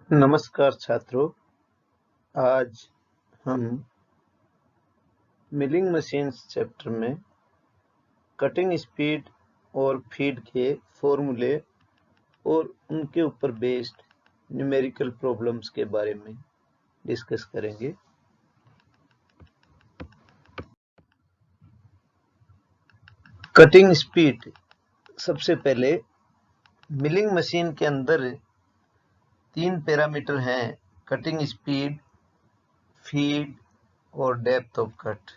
नमस्कार छात्रों, आज हम मिलिंग मशीन्स चैप्टर में कटिंग स्पीड और फीड के फॉर्मूले और उनके ऊपर बेस्ड न्यूमेरिकल प्रॉब्लम्स के बारे में डिस्कस करेंगे। कटिंग स्पीड, सबसे पहले मिलिंग मशीन के अंदर 3 पैरामीटर हैं: कटिंग स्पीड, फीड और डेप्थ ऑफ कट।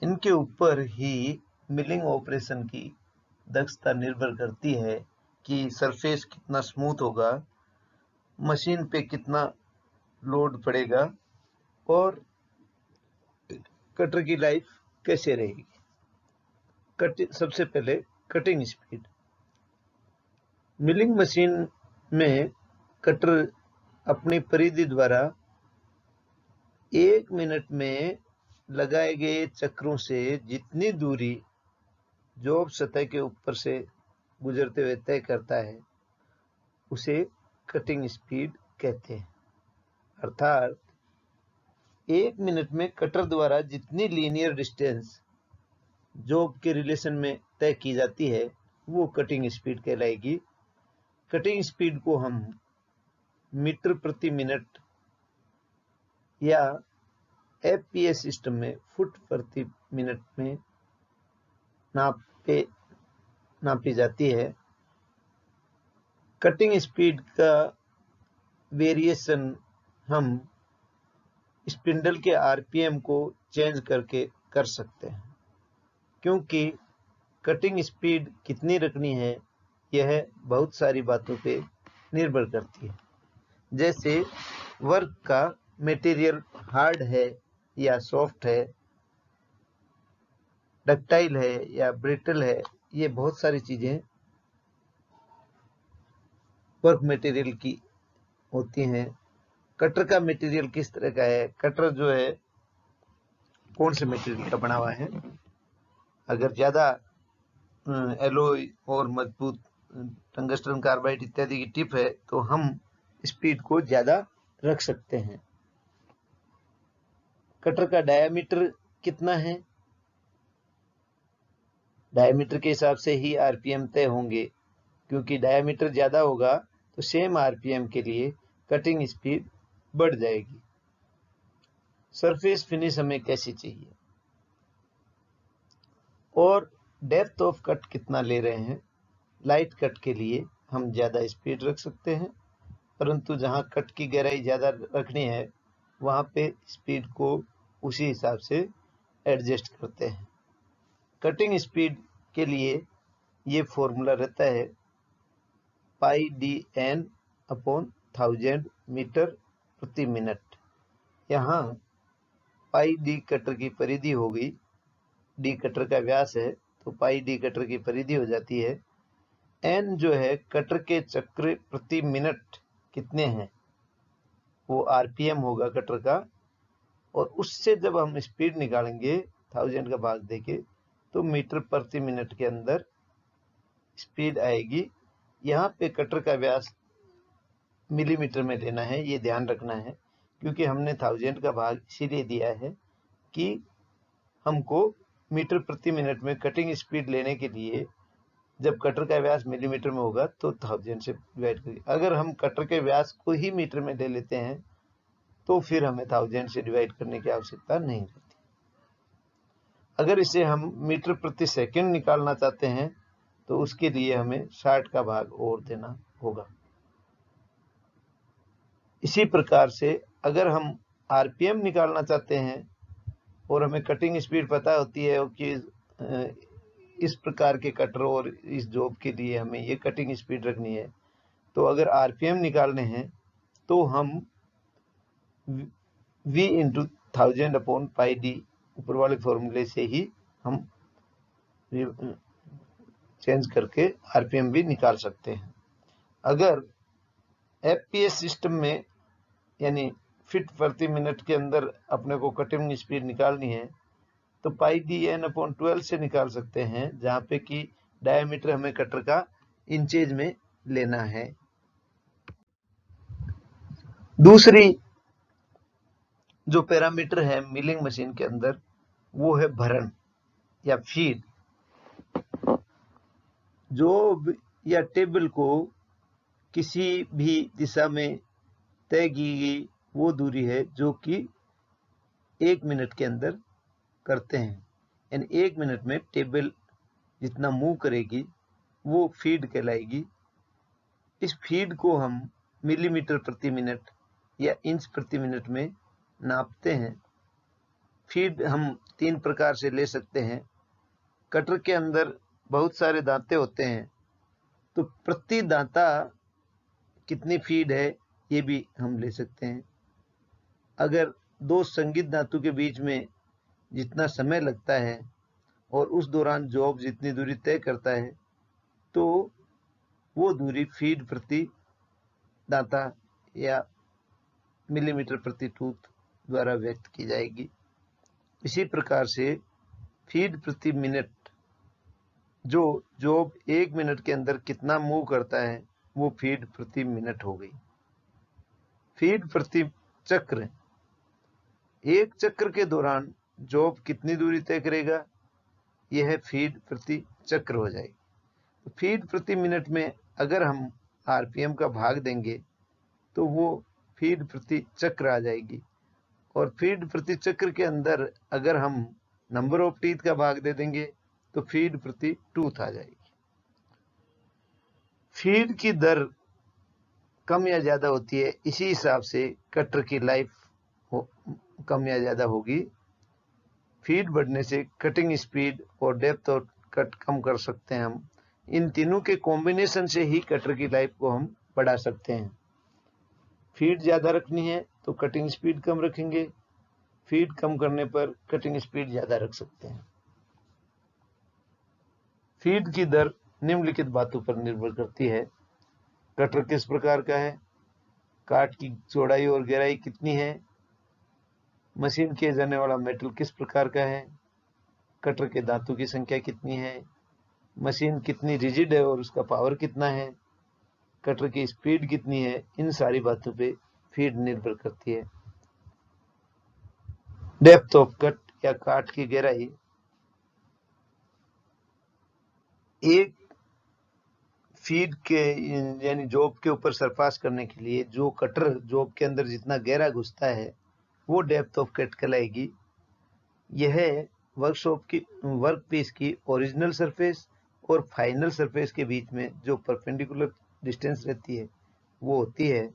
इनके ऊपर ही मिलिंग ऑपरेशन की दक्षता निर्भर करती है कि सरफेस कितना स्मूथ होगा, मशीन पे कितना लोड पड़ेगा और कटर की लाइफ कैसे रहेगी। सबसे पहले कटिंग स्पीड। मिलिंग मशीन में कटर अपनी परिधि द्वारा 1 मिनट में लगाए गए चक्रों से जितनी दूरी जॉब सतह के ऊपर से गुजरते हुए तय करता है उसे कटिंग स्पीड कहते हैं। अर्थात 1 मिनट में कटर द्वारा जितनी लीनियर डिस्टेंस जॉब के रिलेशन में तय की जाती है वो कटिंग स्पीड कहलाएगी। कटिंग स्पीड को हम मीटर प्रति मिनट या एफपीएस सिस्टम में फुट प्रति मिनट में नापी जाती है। कटिंग स्पीड का वेरिएशन हम स्पिंडल के आरपीएम को चेंज करके कर सकते हैं, क्योंकि कटिंग स्पीड कितनी रखनी है यह बहुत सारी बातों पे निर्भर करती है। जैसे वर्क का मटेरियल हार्ड है या सॉफ्ट है, डक्टाइल है या ब्रिटल है, ये बहुत सारी चीजें वर्क मटेरियल की होती हैं। कटर का मटेरियल किस तरह का है, कटर जो है कौन से मटेरियल का बना हुआ है। अगर ज्यादा एलॉय और मजबूत टंगस्टन कार्बाइड इत्यादि की टिप है तो हम स्पीड को ज्यादा रख सकते हैं। कटर का डायामीटर कितना है, डायामीटर के हिसाब से ही आरपीएम तय होंगे, क्योंकि डायामीटर ज्यादा होगा तो सेम आरपीएम के लिए कटिंग स्पीड बढ़ जाएगी। सरफेस फिनिश हमें कैसी चाहिए और डेप्थ ऑफ कट कितना ले रहे हैं। लाइट कट के लिए हम ज्यादा स्पीड रख सकते हैं, परंतु जहां कट की गहराई ज्यादा रखनी है वहां पे स्पीड को उसी हिसाब से एडजस्ट करते हैं। कटिंग स्पीड के लिए ये फॉर्मूला रहता है पाई डी एन अपॉन 1000 मीटर प्रति मिनट। यहाँ पाई डी कटर की परिधि होगी, डी कटर का व्यास है तो पाई डी कटर की परिधि हो जाती है। एन जो है कटर के चक्र प्रति मिनट कितने हैं वो आरपीएम होगा कटर का, और उससे जब हम स्पीड निकालेंगे 1000 का भाग देके तो मीटर प्रति मिनट के अंदर स्पीड आएगी। यहाँ पे कटर का व्यास मिलीमीटर में लेना है, ये ध्यान रखना है, क्योंकि हमने 1000 का भाग इसीलिए दिया है कि हमको मीटर प्रति मिनट में कटिंग स्पीड लेने के लिए जब कटर का व्यास मिलीमीटर में होगा तो 1000 से डिवाइड करिए। अगर हम कटर के व्यास को ही मीटर में ले लेते हैं तो फिर हमें 1000 से डिवाइड करने की आवश्यकता नहीं रहती। अगर इसे हम मीटर प्रति सेकंड निकालना चाहते हैं तो उसके लिए हमें 60 का भाग और देना होगा। इसी प्रकार से अगर हम आरपीएम निकालना चाहते हैं और हमें कटिंग स्पीड पता होती है कि इस प्रकार के कटर और इस जॉब के लिए हमें ये कटिंग स्पीड रखनी है, तो अगर आरपीएम निकालने हैं तो हम v into 1000 upon pi D ऊपर वाले फॉर्मूले से ही हम चेंज करके आरपीएम भी निकाल सकते हैं। अगर एफपीएस सिस्टम में यानी फीट प्रति मिनट के अंदर अपने को कटिंग स्पीड निकालनी है तो पाई डी एन अपॉन 12 से निकाल सकते हैं, जहां पे कि डायमीटर हमें कटर का इंचेज में लेना है। दूसरी जो पैरामीटर है मिलिंग मशीन के अंदर वो है भरण या फीड। जॉब या टेबल को किसी भी दिशा में तय की गई वो दूरी है जो कि 1 मिनट के अंदर करते हैं, यानी 1 मिनट में टेबल जितना मूव करेगी वो फीड कहलाएगी। इस फीड को हम मिलीमीटर प्रति मिनट या इंच प्रति मिनट में नापते हैं। फीड हम 3 प्रकार से ले सकते हैं। कटर के अंदर बहुत सारे दांते होते हैं, तो प्रति दांता कितनी फीड है ये भी हम ले सकते हैं। अगर दो संगीत धातु के बीच में जितना समय लगता है और उस दौरान जॉब जितनी दूरी तय करता है तो वो दूरी फीड प्रति दांता या मिलीमीटर प्रति टूथ द्वारा व्यक्त की जाएगी। इसी प्रकार से फीड प्रति मिनट, जो जॉब 1 मिनट के अंदर कितना मूव करता है वो फीड प्रति मिनट हो गई। फीड प्रति चक्र, एक चक्र के दौरान जॉब कितनी दूरी तय करेगा यह फीड प्रति चक्र हो जाएगी। फीड प्रति मिनट में अगर हम आरपीएम का भाग देंगे तो वो फीड प्रति चक्र आ जाएगी, और फीड प्रति चक्र के अंदर अगर हम नंबर ऑफ टीथ का भाग दे देंगे तो फीड प्रति टूथ आ जाएगी। फीड की दर कम या ज्यादा होती है, इसी हिसाब से कटर की लाइफ कम या ज्यादा होगी। फीड बढ़ने से कटिंग स्पीड और डेप्थ ऑफ कट कम कर सकते हैं हम। इन तीनों के कॉम्बिनेशन से ही कटर की लाइफ को हम बढ़ा सकते हैं। फीड ज्यादा रखनी है तो कटिंग स्पीड कम रखेंगे, फीड कम करने पर कटिंग स्पीड ज्यादा रख सकते हैं। फीड की दर निम्नलिखित बातों पर निर्भर करती है। कटर किस प्रकार का है, काट की चौड़ाई और गहराई कितनी है, मशीन किए जाने वाला मेटल किस प्रकार का है, कटर के दांतों की संख्या कितनी है, मशीन कितनी रिजिड है और उसका पावर कितना है, कटर की स्पीड कितनी है। इन सारी बातों पे फीड निर्भर करती है। डेप्थ ऑफ कट या काट की गहराई, एक फीड के यानी जॉब के ऊपर सरपास करने के लिए जो कटर जॉब के अंदर जितना गहरा घुसता है वो डेप्थ ऑफ कट कहलाएगी। यह वर्क पीस की ओरिजिनल सरफेस और फाइनल सरफेस के बीच में जो परपेंडिकुलर डिस्टेंस रहती है वो होती है।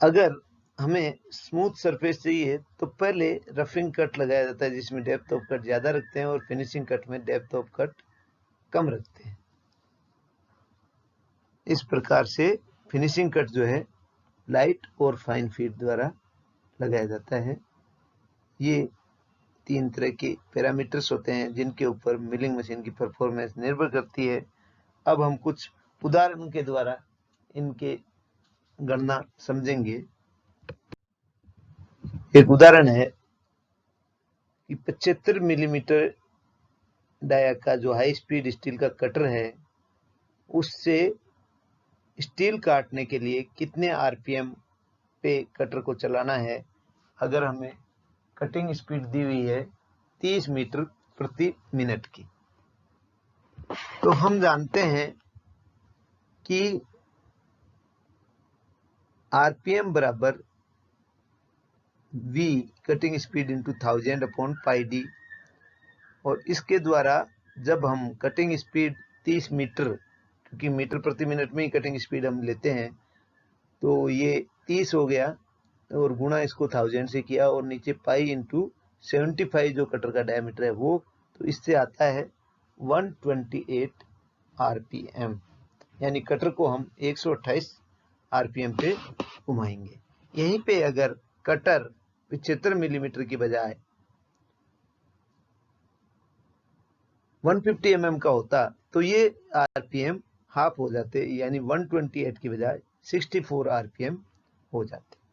अगर हमें स्मूथ सरफेस चाहिए तो पहले रफिंग कट लगाया जाता है जिसमें डेप्थ ऑफ कट ज्यादा रखते हैं, और फिनिशिंग कट में डेप्थ ऑफ कट कम रखते हैं। इस प्रकार से फिनिशिंग कट जो है लाइट और फाइन फीड द्वारा लगाया जाता है। ये 3 तरह के पैरामीटर्स होते हैं जिनके ऊपर मिलिंग मशीन की परफॉर्मेंस निर्भर करती है। अब हम कुछ उदाहरण के द्वारा इनके गणना समझेंगे। एक उदाहरण है कि 75 मिलीमीटर डाया का जो हाई स्पीड स्टील का कटर है उससे स्टील काटने के लिए कितने आरपीएम पे कटर को चलाना है। अगर हमें कटिंग स्पीड दी हुई है 30 मीटर प्रति मिनट की, तो हम जानते हैं कि आरपीएम बराबर v cutting speed into 1000 upon pi D, और इसके द्वारा जब हम कटिंग स्पीड 30 मीटर, क्योंकि मीटर प्रति मिनट में ही कटिंग स्पीड हम लेते हैं, तो ये 30 हो गया और गुणा इसको 1000 से किया और नीचे पाई इंटू 75 जो कटर का डायमीटर है वो, तो इससे आता है 128 आरपीएम, यानी कटर को हम 128 आरपीएम पे घुमाएंगे। यहीं पे अगर कटर 75 मिलीमीटर की बजाय 150 mm का होता तो ये आरपीएम हाफ हो जाते, यानी 128 की बजाय 64 आरपीएम हो जाते।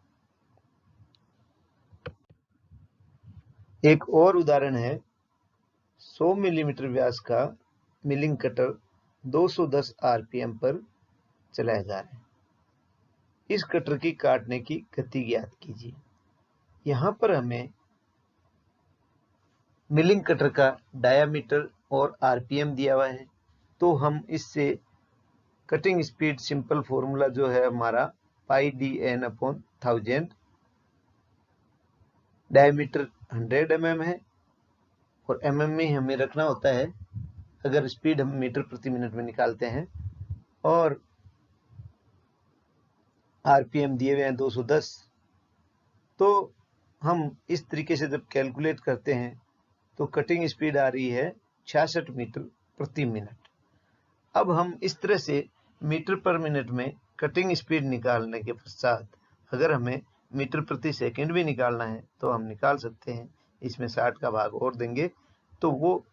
एक और उदाहरण है, 100 मिलीमीटर व्यास का मिलिंग कटर 210 आरपीएम पर चलाया जा रहा है। इस कटर की काटने की गति ज्ञात कीजिए। यहाँ पर हमें मिलिंग कटर का डायामीटर और आरपीएम दिया हुआ है, तो हम इससे कटिंग स्पीड सिंपल फॉर्मूला जो है हमारा pi d n upon 1000, diameter 100 mm है और mm में हमें रखना होता है अगर स्पीड हम मीटर प्रति मिनट में निकालते हैं, और आरपीएम दिए हुए हैं 210। तो हम इस तरीके से जब कैलकुलेट करते हैं तो कटिंग स्पीड आ रही है 66 मीटर प्रति मिनट। अब हम इस तरह से मीटर पर मिनट में कटिंग स्पीड निकालने के पश्चात अगर हमें मीटर प्रति सेकंड भी निकालना है तो हम निकाल सकते हैं। इसमें 60 का भाग और देंगे तो वो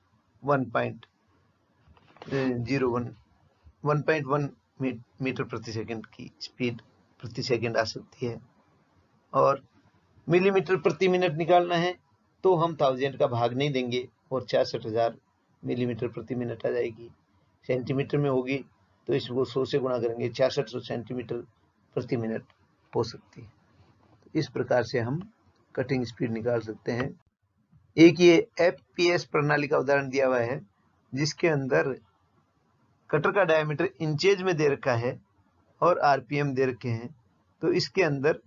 1.1 मीटर प्रति सेकंड की स्पीड प्रति सेकंड आ सकती है। और मिलीमीटर प्रति मिनट निकालना है तो हम 1000 का भाग नहीं देंगे और 66,000 मिलीमीटर प्रति मिनट आ जाएगी। सेंटीमीटर में होगी तो इसको 100 से गुणा करेंगे, 6600 सेंटीमीटर प्रति मिनट हो सकती है। इस प्रकार से हम कटिंग स्पीड निकाल सकते हैं। एक ये एफपीएस प्रणाली का उदाहरण दिया हुआ है जिसके अंदर कटर का डायमीटर इंचेज में दे रखा है और आरपीएम दे रखे हैं। तो इसके अंदर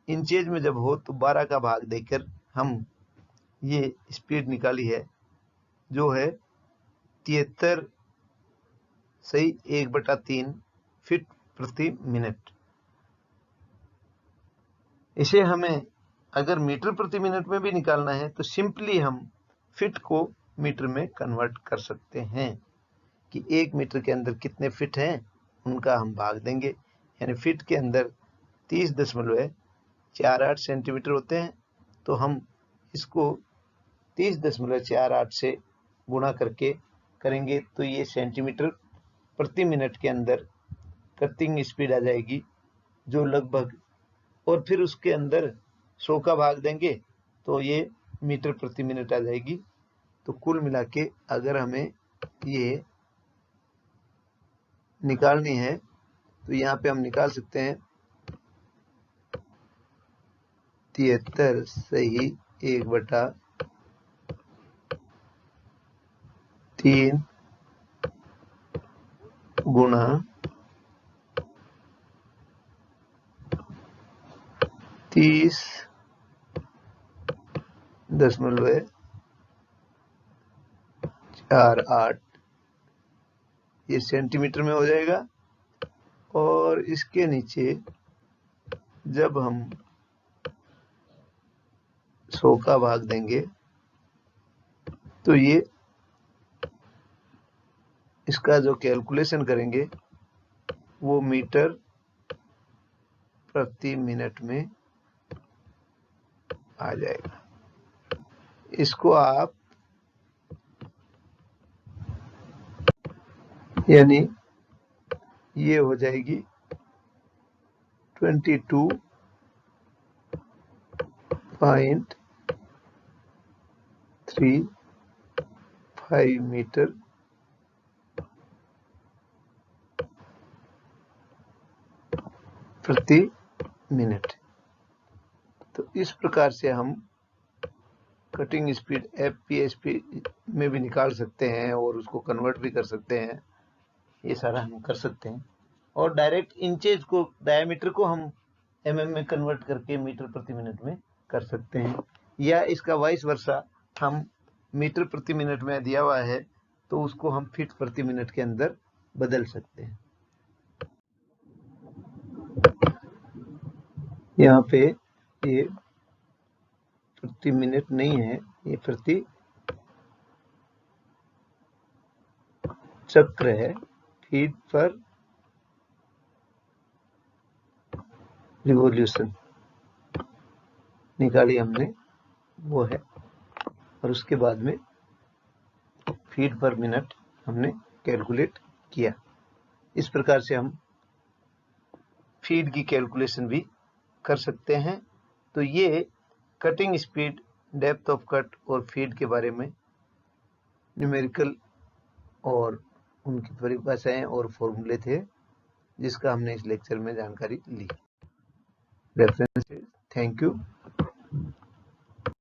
इंचेज में जब हो तो 12 का भाग देकर हम ये स्पीड निकाली है जो है 73/1/3 फीट प्रति मिनट। इसे हमें अगर मीटर प्रति मिनट में भी निकालना है तो सिंपली हम फीट को मीटर में कन्वर्ट कर सकते हैं कि 1 मीटर के अंदर कितने फीट हैं उनका हम भाग देंगे, यानी फीट के अंदर 30.48 सेंटीमीटर होते हैं तो हम इसको 30.48 से गुणा करके करेंगे तो ये सेंटीमीटर प्रति मिनट के अंदर कटिंग स्पीड आ जाएगी जो लगभग, और फिर उसके अंदर 100 का भाग देंगे तो ये मीटर प्रति मिनट आ जाएगी। तो कुल मिला के अगर हमें ये निकालनी है तो यहाँ पे हम निकाल सकते हैं 73/1/3 गुणा 30.48 ये सेंटीमीटर में हो जाएगा। और इसके नीचे जब हम 100 का भाग देंगे तो ये इसका जो कैलकुलेशन करेंगे वो मीटर प्रति मिनट में आ जाएगा। इसको आप यानी ये हो जाएगी 22.35 मीटर प्रति मिनट। तो इस प्रकार से हम कटिंग स्पीड एफपीएसपी में भी निकाल सकते हैं और उसको कन्वर्ट भी कर सकते हैं। ये सारा हम कर सकते हैं और डायरेक्ट इंचेज को डायमीटर को हम एमएम में कन्वर्ट करके मीटर प्रति मिनट में कर सकते हैं, या इसका वाइस वर्सा हम मीटर प्रति मिनट में दिया हुआ है तो उसको हम फीट प्रति मिनट के अंदर बदल सकते हैं। यहाँ पे ये प्रति मिनट नहीं है, ये प्रति चक्र है, फीट पर रिवॉल्यूशन निकाली हमने वो है, और उसके बाद में फीट पर मिनट हमने कैलकुलेट किया। इस प्रकार से हम फीड की कैलकुलेशन भी कर सकते हैं। तो ये cutting speed, depth of cut और फीड के बारे में न्यूमेरिकल और उनकी परिभाषाएं और फॉर्मूले थे जिसका हमने इस लेक्चर में जानकारी ली। references. Thank you.